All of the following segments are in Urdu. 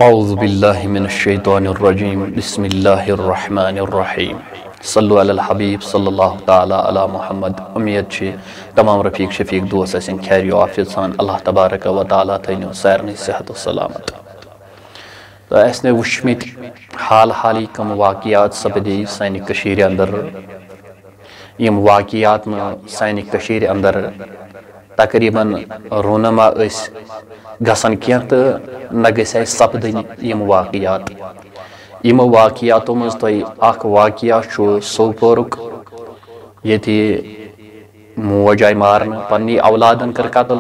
اعوذ باللہ من الشیطان الرجیم بسم اللہ الرحمن الرحیم صلو علی الحبیب صلی اللہ تعالی علی محمد امید چھ تمام رفیق شفیق دوست اسن خیری و عافیت سان اللہ تبارک و تعالی تھینو سارنی صحت و سلامت تو اس نے وشمت حال حالی کم واقعات سپدی سانی کشیر اندر یم واقعات میں سانی کشیر اندر تقریباً رونما اس گسن کی تو نہ گھس سپدن یم واقعاتو مز تہ اخ واقعہ سوپورک یتی موج آئی مارن پنی اولادن کر قتل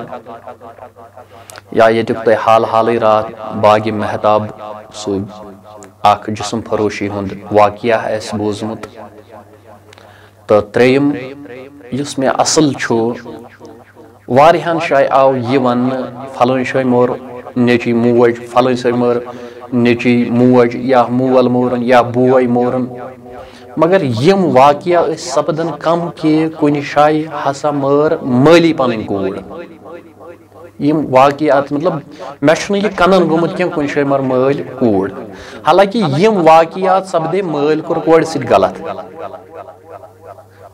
یا یتک تہ حال حالی رات باغ محتاب سو اخ جسم فروشی ہند واقعہ اس بوزمت تو تریم یس میں اصل واریہن شاے آو یہ ون فلن شاے مور نیچی موج فلن شاے مور نیچی موج یا مول مورن یا بوئی مورن مگر یم واقعہ اس سپدن کم کہ کن شاے ہسا مر مالی پنن کور یم واقعات مطلب میں یہ کنن گومت کی کن شاے مر مال کور حالانکہ یم واقعات سپدے مال کور کور سۭتۍ غلط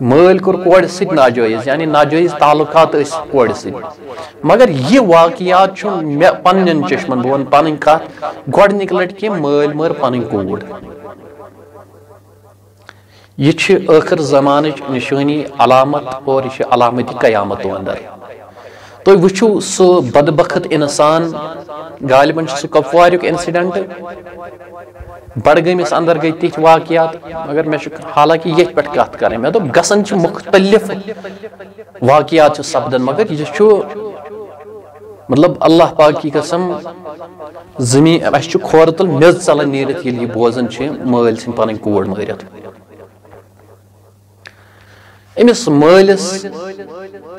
مال کور کور سۭتۍ ناجائز یعنی ناجائز تعلقات اس کور سۭتۍ مگر یہ واقعات مے پنن چشمن بہ ون پنن کت گۄڈنِک لٹہِ کہ مال مر پنن کور یہ آخر زمانچ نشانی علامت اور یہ علامت قیامت اندر تو وچھو سو بدبخت انسان غالباً سہ کپواریک انسیڈنٹ بڑگامس اندر گئی تیت واقعات مگر میں حالانکہ یہ پہ کت کریں میں دپ گسن مختلف واقعات سپدن مگر یہ مطلب اللہ پاک کی قسم زمین اس کھور تل میز ژلان نیرت یہ بوزان مال سن پن کور مارت امس مالس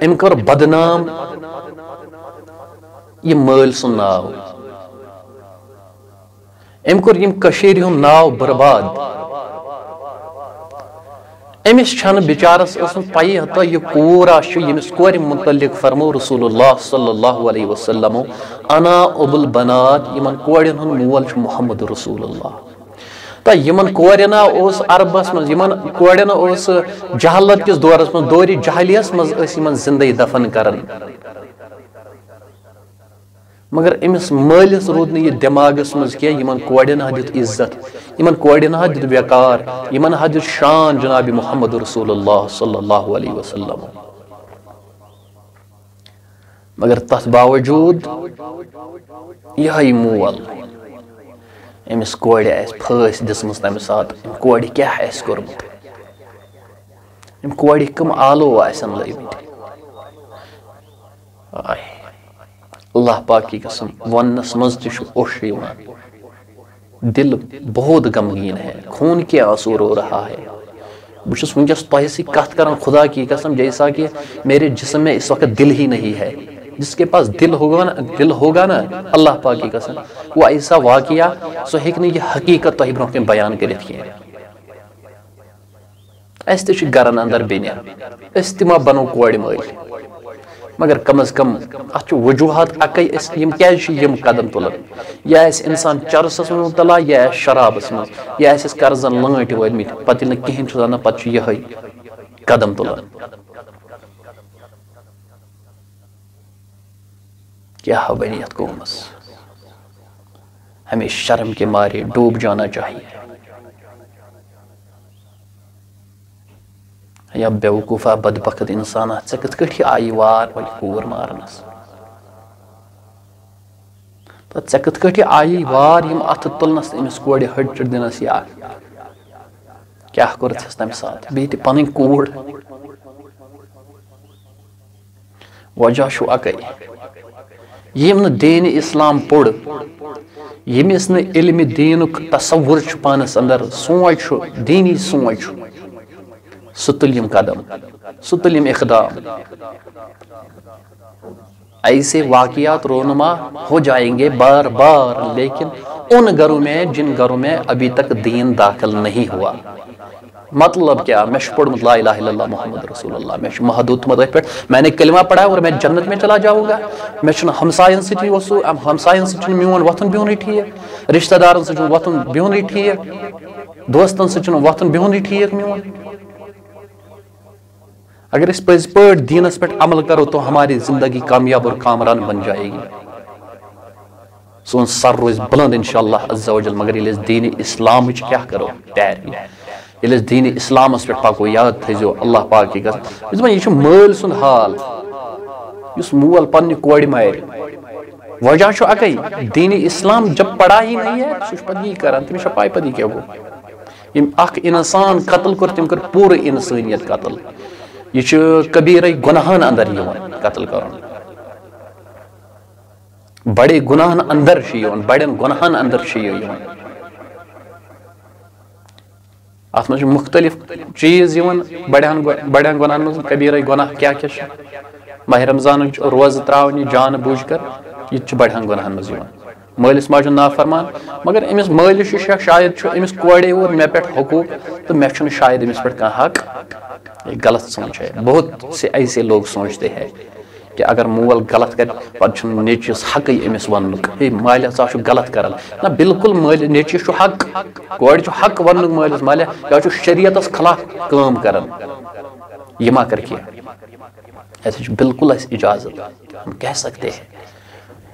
ام کر بدنام یہ مال سن ناو ام کور یم کشیر ہن ناو برباد امس چھن بیچارس اسن پائی ہتا یہ پورا یمس کور متعلق فرمو رسول اللہ صلی اللہ علیہ وسلم انا ابو البنات یمن کورن ہن مول محمد رسول اللہ تا یمن کورنا اس عربس من یمن کورنا اس جہالت کس دورس من دوری جہالیس من اس یمن زندگی دفن کرن مگر امس مالس رود یہ دماغس مز کی یمن کورن حدت عزت یمن کورن حدت وقار یمن حدت شان جناب محمد رسول اللہ صلی اللہ علیہ وسلم مگر تس باوجود یہ مول امس کور اس پھس دسمس تمہ سات کور کیا اس کورمت ام کور کم آلو آسن لگمت اللہ پاک کی قسم ونس مز اوش دل بہت غمگین ہے خون کے آنسو رو رہا ہے بس ونکس تہ سی کت کران خدا کی قسم جیسا کہ میرے جسم میں اس وقت دل ہی نہیں ہے جس کے پاس دل ہوگا نا اللہ پاک کی قسم وہ ایسا واقعہ سو ہیکہ یہ حقیقت تہ برونہ کن بیان کرت کی اس تہ گرن اندر بینہ اس تہ ما بنو کور مال مگر کم از کم ات وجوہات اکے یم یم قدم تلن یا انسان چرسس من مبتلا یا شرابس من یا قرضن لانٹ وٲتمٕتۍ پتہ ییٚلہِ نہٕ کہین زانان پتہ یہ قدم تلان کیا بنی ات قومس ہمیں شرم کے مارے ڈوب جانا چاہیے یا بیوقوفا بدبخت انسان ژے کت کٹھی آئی وار کور مارنس تو ژے کت کٹھی آئی وار یم ات تلنس امس کور ہٹ چٹ دنس یا کیا کورتھس تمہ سات بیٚیہِ تہِ پنٕنۍ کوٗر وجہ چھُ اکے یم نہٕ دین اسلام پوٚر ییٚمِس نہٕ علم دینُک تصور چھُ پانس اندر سونچ چھُ دینی سونچ چھُ سُہ تُلہِ یم قدم سُہ تُلہِ یم اقدام ایسے واقعات رونما ہو جائیں گے بار بار لیکن ان گھروں میں جن گھروں میں ابھی تک دین داخل نہیں ہوا مطلب کیا میں پڑھمت لا الہ الا اللہ محمد رسول اللہ میں محدود مت پہ میں نے کلمہ پڑھا اور میں جنت میں چلا جاؤں گا میں ہمسائن سی ہمسائن سی میون وتھن بہن ٹھیک رشتہ دارن سی وتھن بہن ٹھیک دوستن سی وتھن بہن ٹھیک میون اگر اس پز پہ دینس پہ عمل کرو تو ہماری زندگی کامیاب اور کامران بن جائے گی سون سر روز بلند انشاءاللہ عز و جل مگر یل دین اسلام کیا کرو تیاری یل دین اسلامس پہ پکو یاد تھو اللہ پاک کی قسم یہ مل سن حال اس مول پنہ کور مار وجہ اکی دین اسلام جب پڑھا ہی نہیں ہے سہ پتہ یہ کران تمہیں پائی پتہ یہ کیا گو یم اخ انسان قتل کر تم کر پورے انسانیت قتل یہ کبیر گناہن اندر قتل کرن بڑے گناہن اندر بڑن گناہن اندر ات من مختلف چیز بڑن گناہن من کبیر گناہ کیا ماہ رمضان روز تراؤنی جان بوجھ کر یہ بڑن گناہن مز مالس ماجن نافرمان مگر امس مالس شاید امس کوڑے اور مے پہ حقوق تو مے شاید امس پہ کھانا حق یہ غلط سوچ ہے بہت سے ایسے لوگ سوچتے ہیں کہ اگر مول غلط کر پتہ نیچس حق امس ون ہے مالیا ژا غلط کران نہ بالکل مال نیچس حق کور حق ون مالس مالیا یہ شریعتس خلاف کام کران یہ ما کر کیا ایسے بالکل اجازت ہم کہہ سکتے ہیں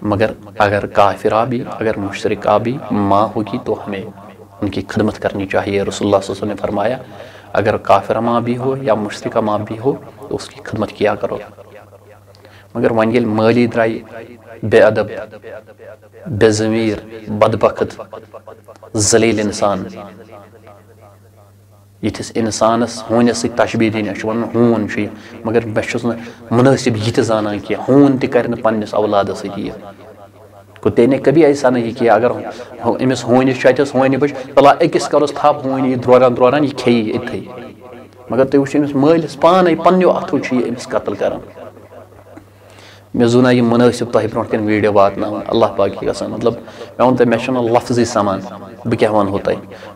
مگر اگر کافرہ بھی اگر مشرکہ بھی ماں ہوگی تو ہمیں ان کی خدمت کرنی چاہیے رسول اللہ صلی اللہ علیہ وسلم نے فرمایا اگر کافرہ ماں بھی ہو یا مشرکہ ماں بھی ہو تو اس کی خدمت کیا کرو مگر ون یل مالی درائی بے ادب بے ضمیر بدبخت ذلیل انسان یتھس انسانس ہونس سی تشبیہ دین ون ہون مگر بہ مناسب یہ زانان کی ہون تہ کر پنس اولادس سی کو تے نے کبھی ایسا نہیں کیا اگر امس ہونس اتس ہونہ بچ بلا اکس کرس تھپ ہون یہ دروران یہ کھیی اتھے مگر تھی وچ امس مالس پانے پنو اتھو امس قتل کران مے زونا یہ مناسب تہ برو کن ویڈیو واتنا اللہ پاک کی قسم مطلب میں ون تہ مے لفظی سمان بہ کیا ونو تہ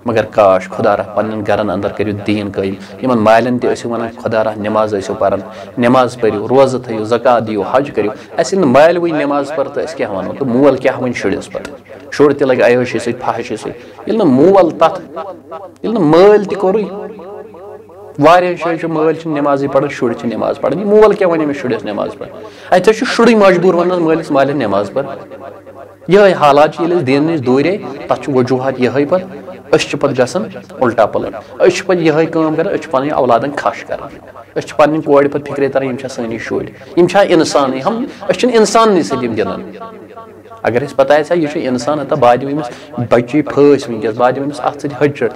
مگر کاش خدا رہ پنن گرن اندر کرو دین قائم یمن مالن تہ ٲسِو ونان خدا رہ نماز ٲسِو پران نماز پٔرِو روزٕ تھٲیِو زکات دِیِو حج کٔرِو اَسہِ ییٚلہِ نہٕ مالہِ وٕنۍ نماز پر تہٕ أسۍ کیٛاہ وَنو تہٕ مول کیٛاہ وَنہِ شُرِس پتہٕ شُر تہِ لگہِ عیٲشی سۭتۍ فحشی سۭتۍ ییٚلہِ نہٕ مول تتھ ییٚلہِ نہٕ مٲلۍ تہِ کوٚرُے واریاہ جایہِ چھُ مٲلۍ چھِ نمازٕے پران شُرۍ چھِ نماز پران یہِ مول کیٛاہ وَنہِ أمِس شُرِس نماز پر اتہِ چھُ شُرٕے مجبوٗر وننس مٲلِس مالہِ نماز پر یہے حالات چھِ ییٚلہِ أسۍ دیٖنہٕ نِش دوٗرے تتھ چھُ وجوٗہات یہے پتہٕ أسۍ چھِ پتہٕ گژھان الٹا پلٹ أسۍ چھِ پتہٕ یہے کٲم کران أسۍ چھِ پنٕنۍ اولادن کھش کران أسۍ چھِ پنٕنۍ کورِ پتہٕ فکرے تران یِم چھا سٲنی شُرۍ یِم چھا انسانٕے أسۍ چھِنہٕ انساننٕے سۭتۍ یِم گِنٛدان اگر أسۍ پتہ آسہِ ہا یہِ چھُ انسان ہتا بہٕ دِمہٕ أمِس بچی پھٲسۍ ونکیٚس بہٕ دِمہٕ أمِس اتھ سۭتۍ ہچِٹ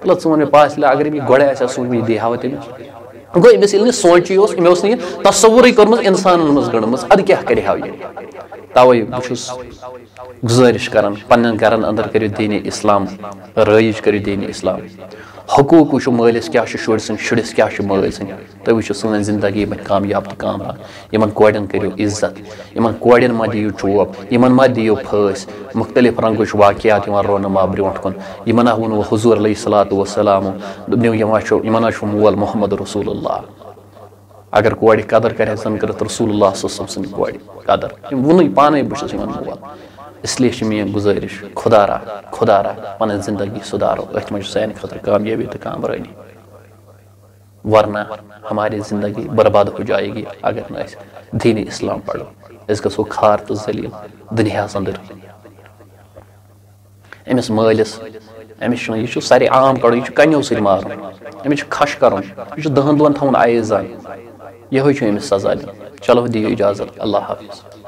مطلب ژٕ ون مےٚ پاسِلا اگر أمۍ یہِ گۄڈے آسہِ ہا سوٗنٛچمُت یہِ دیٖہاو تٔمِس گوٚو أمِس ییٚلہِ نہٕ سونٛچی اوس أمۍ اوس نہٕ یہِ تصورٕے کوٚرمُت انسانن منٛز گٔنڈمٕژ اَدٕ کیٛاہ کرِ ہاو یہِ توے بہٕ چھُس گزٲرِش کران پننٮ۪ن گرن اندر کٔرِو دینِ اسلام رٲیِج کٔرِو دینِ اسلام حقوٗق وٕچھو مٲلِس کیٛاہ چھُ شُرۍ سٕنٛدۍ شُرِس کیٛاہ چھُ مٲلۍ سٕنٛدۍ تُہۍ وٕچھِو سٲنۍ زندگی منٛز کامیاب تہٕ کامران یِمن کورٮ۪ن کٔرِو عزت یِمن کورٮ۪ن ما دِیِو چوب یِمن ما دِیِو پھٲسۍ مختلف رنگٕچ واقعات یِوان رونما برونٛٹھ کُن یِمن ہا ووٚنوُ حضوٗر علیہ الصلوٰتُ وسلامو دوٚپنو یِمن ہا چھُ مول محمد رسول اللہ اگر کورِ قدر کرِ زن کٔرِتھ رسول اللہ صلی اللہ علیہ وسلم سٕنٛدِ کورِ قدر أمۍ ووٚنُے پانے بہٕ چھُس یِمن مول اس لیے چھِ میٲنۍ گُزٲرِش خدا را پنٕنۍ زندگی سُدھارو أتھۍ منٛز چھُ سانہِ خٲطرٕ کامیٲبی تہٕ کامرٲنی ورنہ ہماری زندگی برباد ہو جائے گی اگر نہ أسۍ دین اسلام پڑھو أسۍ گژھو کھار تہٕ ذلیٖل دُنیاہس انٛدر أمِس مٲلِس أمِس چھُنہٕ یہِ چھُ سارے عام کڑُن یہِ چھُ کنیو سۭتۍ مارُن أمِس چھُ کھش کرُن یہِ چھُ دہن دۄہن تھاوُن آیز زن یہے چھُ أمِس سزا دیُن چلو دِیِو اجازت اللہ حافظ